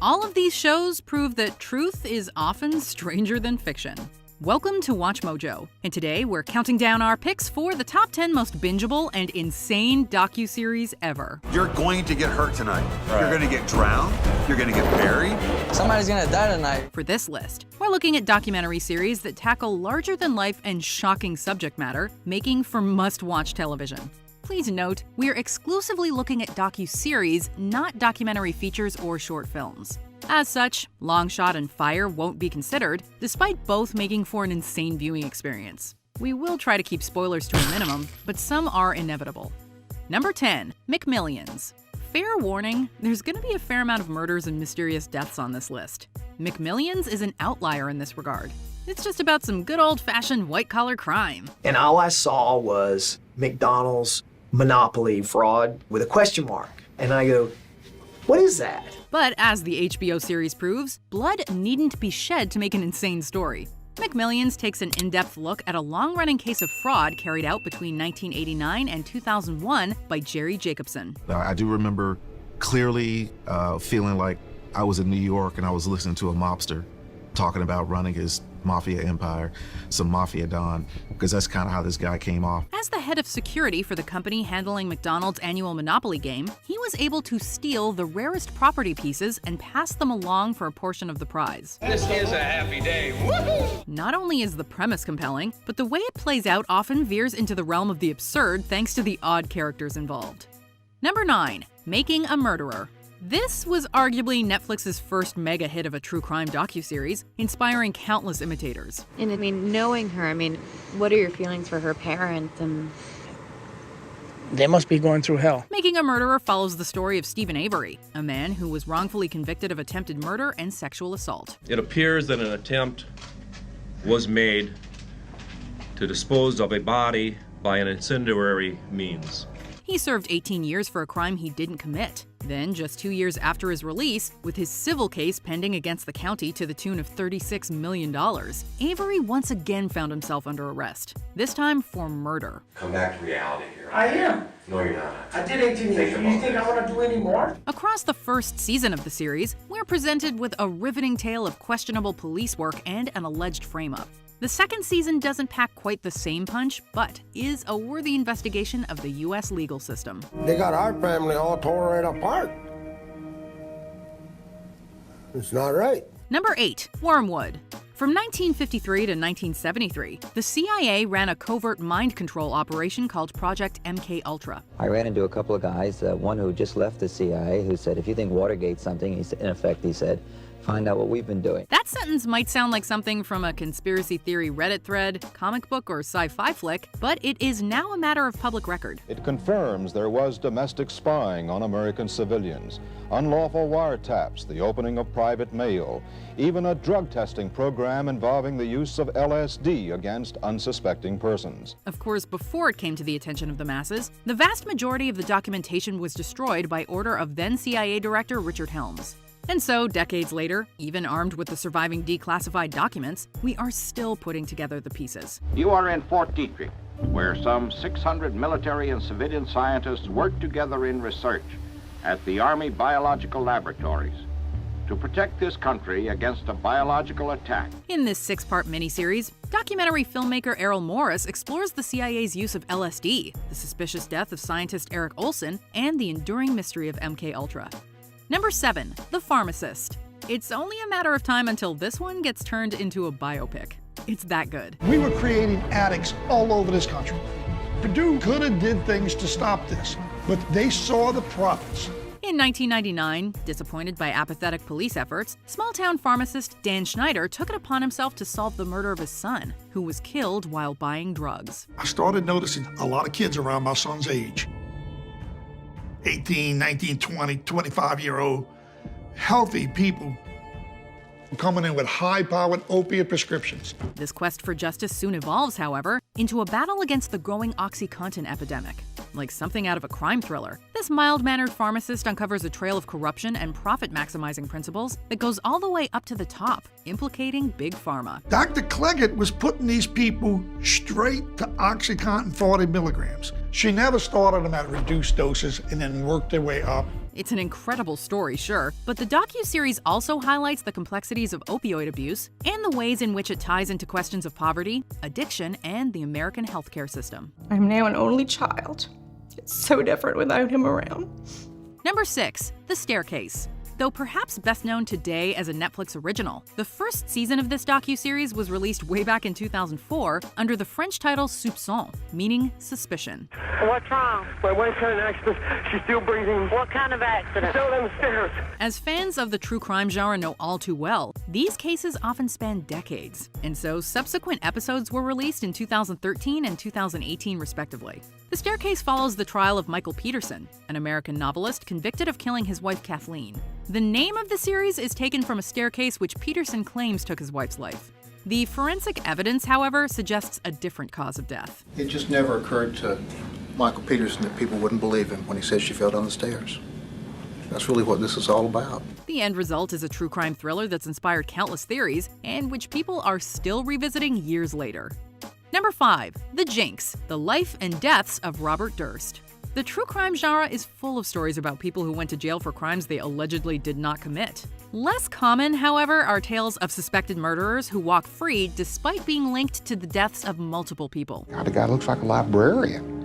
All of these shows prove that truth is often stranger than fiction. Welcome to WatchMojo, and today we're counting down our picks for the top 10 most bingeable and insane docuseries ever. You're going to get hurt tonight. Right. You're going to get drowned. You're going to get buried. Somebody's going to die tonight. For this list, we're looking at documentary series that tackle larger-than-life and shocking subject matter, making for must-watch television. Please note, we're exclusively looking at docuseries, not documentary features or short films. As such, Long Shot and Fire won't be considered, despite both making for an insane viewing experience. We will try to keep spoilers to a minimum, but some are inevitable. Number 10, Mick Millions. Fair warning, there's gonna be a fair amount of murders and mysterious deaths on this list. Mick Millions is an outlier in this regard. It's just about some good old-fashioned white-collar crime. And all I saw was McDonald's monopoly fraud with a question mark. And I go, what is that? But as the HBO series proves, blood needn't be shed to make an insane story. Mick Millions takes an in-depth look at a long-running case of fraud carried out between 1989 and 2001 by Jerry Jacobson. I do remember clearly feeling like I was in New York and I was listening to a mobster talking about running his mafia empire, some mafia don, because that's kind of how this guy came off. As the head of security for the company handling McDonald's annual Monopoly game, he was able to steal the rarest property pieces and pass them along for a portion of the prize. This is a happy day. Woohoo! Not only is the premise compelling, but the way it plays out often veers into the realm of the absurd thanks to the odd characters involved. Number 9, Making a Murderer. This was arguably Netflix's first mega hit of a true crime docuseries, inspiring countless imitators. And knowing her, what are your feelings for her parent? They must be going through hell. Making a Murderer follows the story of Stephen Avery, a man who was wrongfully convicted of attempted murder and sexual assault. It appears that an attempt was made to dispose of a body by an incendiary means. He served 18 years for a crime he didn't commit. Then, just 2 years after his release, with his civil case pending against the county to the tune of $36 million, Avery once again found himself under arrest, this time for murder. Come back to reality here. I am. No, you're not. I did 18 years. You think I want to do any more? Across the first season of the series, we're presented with a riveting tale of questionable police work and an alleged frame-up. The second season doesn't pack quite the same punch, but is a worthy investigation of the U.S. legal system. They got our family all torn right apart. It's not right. Number 8, Wormwood. From 1953 to 1973, the CIA ran a covert mind control operation called Project MKUltra. I ran into a couple of guys, one who just left the CIA, who said, if you think Watergate's something, in effect, he said, find out what we've been doing. That sentence might sound like something from a conspiracy theory Reddit thread, comic book, or sci-fi flick, but it is now a matter of public record. It confirms there was domestic spying on American civilians, unlawful wiretaps, the opening of private mail, even a drug testing program involving the use of LSD against unsuspecting persons. Of course, before it came to the attention of the masses, the vast majority of the documentation was destroyed by order of then CIA Director Richard Helms. And so, decades later, even armed with the surviving declassified documents, we are still putting together the pieces. You are in Fort Detrick, where some 600 military and civilian scientists work together in research at the Army Biological Laboratories to protect this country against a biological attack. In this 6-part miniseries, documentary filmmaker Errol Morris explores the CIA's use of LSD, the suspicious death of scientist Eric Olson, and the enduring mystery of MKUltra. Number 7, The Pharmacist. It's only a matter of time until this one gets turned into a biopic. It's that good. We were creating addicts all over this country. Purdue could have did things to stop this, but they saw the profits. In 1999, disappointed by apathetic police efforts, small-town pharmacist Dan Schneider took it upon himself to solve the murder of his son, who was killed while buying drugs. I started noticing a lot of kids around my son's age. 18, 19, 20, 25-year-old healthy people coming in with high-powered opiate prescriptions. This quest for justice soon evolves, however, into a battle against the growing OxyContin epidemic. Like something out of a crime thriller, this mild-mannered pharmacist uncovers a trail of corruption and profit-maximizing principles that goes all the way up to the top, implicating Big Pharma. Dr. Cleggett was putting these people straight to OxyContin 40 milligrams. She never started them at reduced doses and then worked their way up. It's an incredible story, sure, but the docuseries also highlights the complexities of opioid abuse and the ways in which it ties into questions of poverty, addiction, and the American healthcare system. I'm now an only child. It's so different without him around. Number 6, The Staircase. Though perhaps best known today as a Netflix original, the first season of this docuseries was released way back in 2004 under the French title Soupçon, meaning suspicion. What's wrong? My wife had an accident. She's still breathing. What kind of accident? Fell down the stairs. As fans of the true crime genre know all too well, these cases often span decades, and so subsequent episodes were released in 2013 and 2018 respectively. The Staircase follows the trial of Michael Peterson, an American novelist convicted of killing his wife Kathleen. The name of the series is taken from a staircase which Peterson claims took his wife's life. The forensic evidence, however, suggests a different cause of death. It just never occurred to Michael Peterson that people wouldn't believe him when he said she fell down the stairs. That's really what this is all about. The end result is a true crime thriller that's inspired countless theories and which people are still revisiting years later. Number 5, The Jinx, the life and deaths of Robert Durst. The true crime genre is full of stories about people who went to jail for crimes they allegedly did not commit. Less common, however, are tales of suspected murderers who walk free despite being linked to the deaths of multiple people. God, the guy looks like a librarian.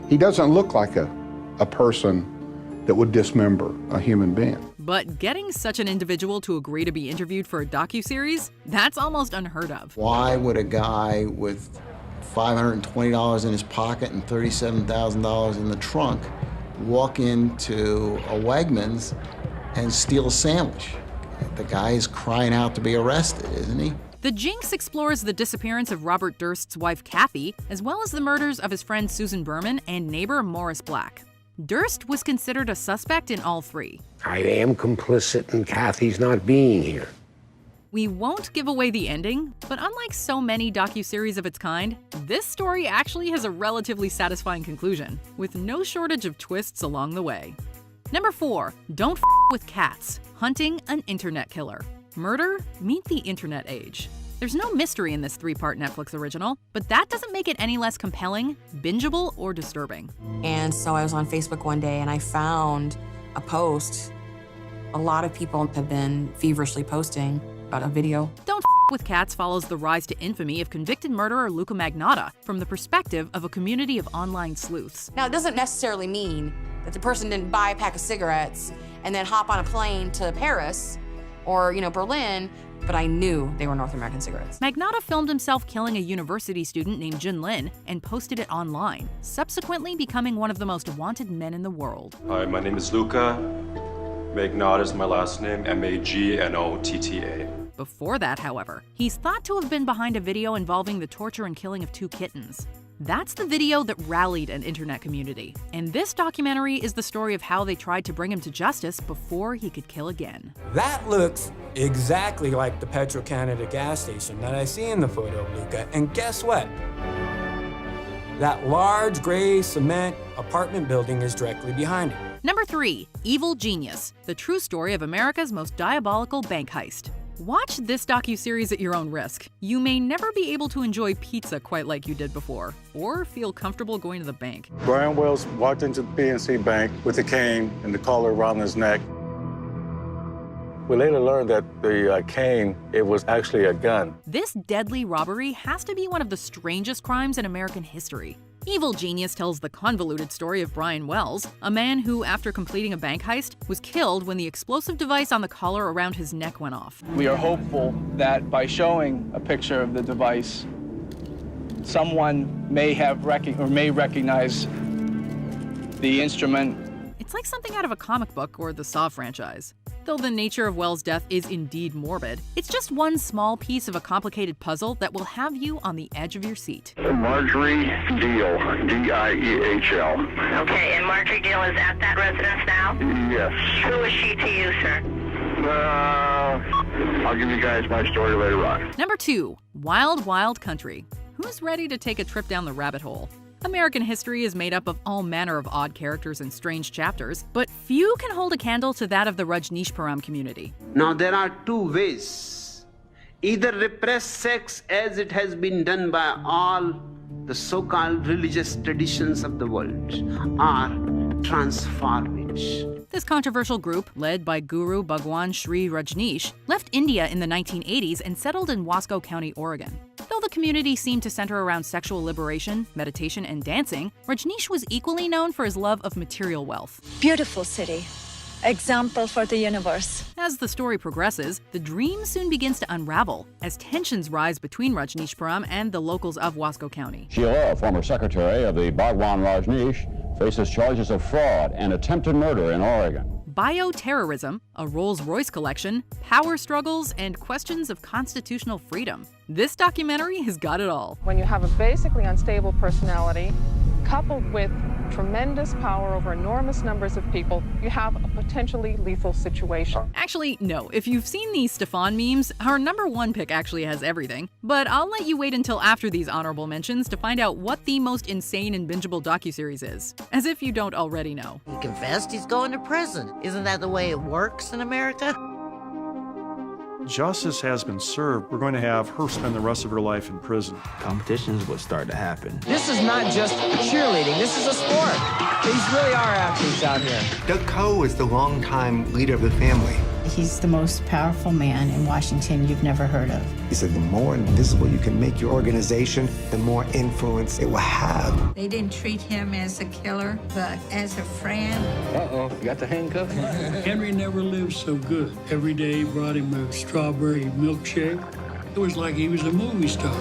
He doesn't look like a person that would dismember a human being. But getting such an individual to agree to be interviewed for a docuseries, that's almost unheard of. Why would a guy with $520 in his pocket and $37,000 in the trunk walk into a Wegmans and steal a sandwich? The guy is crying out to be arrested, isn't he? The Jinx explores the disappearance of Robert Durst's wife Kathy, as well as the murders of his friend Susan Berman and neighbor Morris Black. Durst was considered a suspect in all three. I am complicit in Kathy's not being here. We won't give away the ending, but unlike so many docuseries of its kind, this story actually has a relatively satisfying conclusion, with no shortage of twists along the way. Number 4, Don't F with Cats, Hunting an Internet Killer. Murder, meet the internet age. There's no mystery in this 3-part Netflix original, but that doesn't make it any less compelling, bingeable, or disturbing. And so I was on Facebook one day and I found a post. A lot of people have been feverishly posting about a video. Don't F with Cats follows the rise to infamy of convicted murderer Luca Magnotta from the perspective of a community of online sleuths. Now, it doesn't necessarily mean that the person didn't buy a pack of cigarettes and then hop on a plane to Paris or, Berlin, but I knew they were North American cigarettes. Magnotta filmed himself killing a university student named Jun Lin and posted it online, subsequently becoming one of the most wanted men in the world. Hi, my name is Luca. Magnotta is my last name, Magnotta. Before that, however, he's thought to have been behind a video involving the torture and killing of 2 kittens. That's the video that rallied an internet community, and this documentary is the story of how they tried to bring him to justice before he could kill again. That looks exactly like the Petro-Canada gas station that I see in the photo, Luca, and guess what? That large gray cement apartment building is directly behind it. Number 3, Evil Genius, the true story of America's most diabolical bank heist. Watch this docuseries at your own risk. You may never be able to enjoy pizza quite like you did before, or feel comfortable going to the bank. Brian Wells walked into the PNC Bank with a cane and the collar around his neck. We later learned that the cane, it was actually a gun. This deadly robbery has to be one of the strangest crimes in American history. Evil Genius tells the convoluted story of Brian Wells, a man who, after completing a bank heist, was killed when the explosive device on the collar around his neck went off. We are hopeful that by showing a picture of the device, someone may recognize the instrument. It's like something out of a comic book or the Saw franchise. Though the nature of Wells' death is indeed morbid, it's just one small piece of a complicated puzzle that will have you on the edge of your seat. Marjorie Deal, D-I-E-H-L. Okay, and Marjorie Deal is at that residence now? Yes. Who is she to you, sir? I'll give you guys my story later on. Number 2, Wild Wild Country. Who's ready to take a trip down the rabbit hole? American history is made up of all manner of odd characters and strange chapters, but few can hold a candle to that of the Rajneeshpuram community. Now there are 2 ways. Either repress sex as it has been done by all the so-called religious traditions of the world, or transform it. Rajneesh. This controversial group, led by Guru Bhagwan Sri Rajneesh, left India in the 1980s and settled in Wasco County, Oregon. Though the community seemed to center around sexual liberation, meditation, and dancing, Rajneesh was equally known for his love of material wealth. Beautiful city. Example for the universe. As the story progresses, the dream soon begins to unravel as tensions rise between Rajneeshpuram and the locals of Wasco County. Sheila, a former secretary of the Bhagwan Rajneesh, faces charges of fraud and attempted murder in Oregon. Bioterrorism, a Rolls-Royce collection, power struggles, and questions of constitutional freedom. This documentary has got it all. When you have a basically unstable personality, coupled with tremendous power over enormous numbers of people, you have a potentially lethal situation. Actually, no. If you've seen these Stefan memes, our number one pick actually has everything. But I'll let you wait until after these honorable mentions to find out what the most insane and bingeable docuseries is. As if you don't already know. He confessed he's going to prison. Isn't that the way it works in America? Justice has been served. We're going to have her spend the rest of her life in prison. Competitions will start to happen. This is not just cheerleading, this is a sport. These really are athletes out here. Doug Coe is the longtime leader of the family. He's the most powerful man in Washington you've never heard of. He said the more invisible you can make your organization, the more influence it will have. They didn't treat him as a killer, but as a friend. Uh-oh, got the handcuff? Henry never lived so good. Every day brought him a strawberry milkshake. It was like he was a movie star.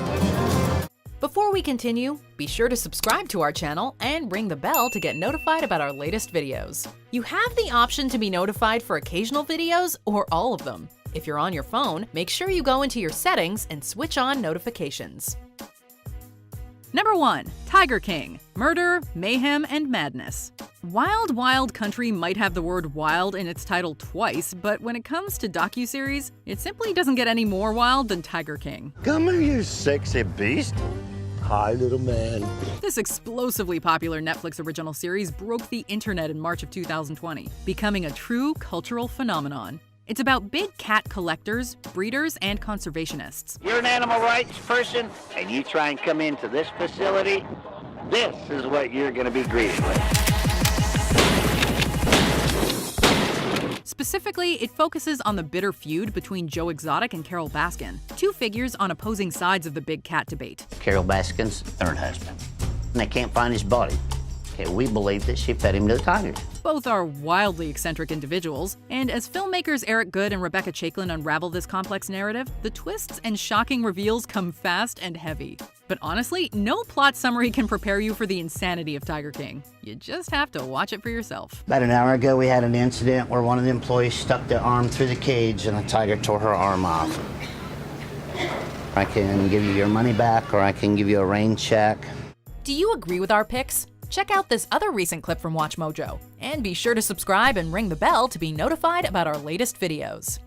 Before we continue, be sure to subscribe to our channel and ring the bell to get notified about our latest videos. You have the option to be notified for occasional videos or all of them. If you're on your phone, make sure you go into your settings and switch on notifications. Number 1. Tiger King. Murder, mayhem, and madness. Wild Wild Country might have the word wild in its title twice, but when it comes to docuseries, it simply doesn't get any more wild than Tiger King. Come here, you sexy beast. Hi, little man. This explosively popular Netflix original series broke the internet in March of 2020, becoming a true cultural phenomenon. It's about big cat collectors, breeders, and conservationists. You're an animal rights person, and you try and come into this facility, this is what you're going to be greeted with. Specifically, it focuses on the bitter feud between Joe Exotic and Carol Baskin, two figures on opposing sides of the big cat debate. Carol Baskin's third husband, and they can't find his body. Okay, we believe that she fed him to the tigers. Both are wildly eccentric individuals, and as filmmakers Eric Goode and Rebecca Chaiklin unravel this complex narrative, the twists and shocking reveals come fast and heavy. But honestly, no plot summary can prepare you for the insanity of Tiger King. You just have to watch it for yourself. About an hour ago, we had an incident where one of the employees stuck their arm through the cage and a tiger tore her arm off. I can give you your money back, or I can give you a rain check. Do you agree with our picks? Check out this other recent clip from WatchMojo, and be sure to subscribe and ring the bell to be notified about our latest videos.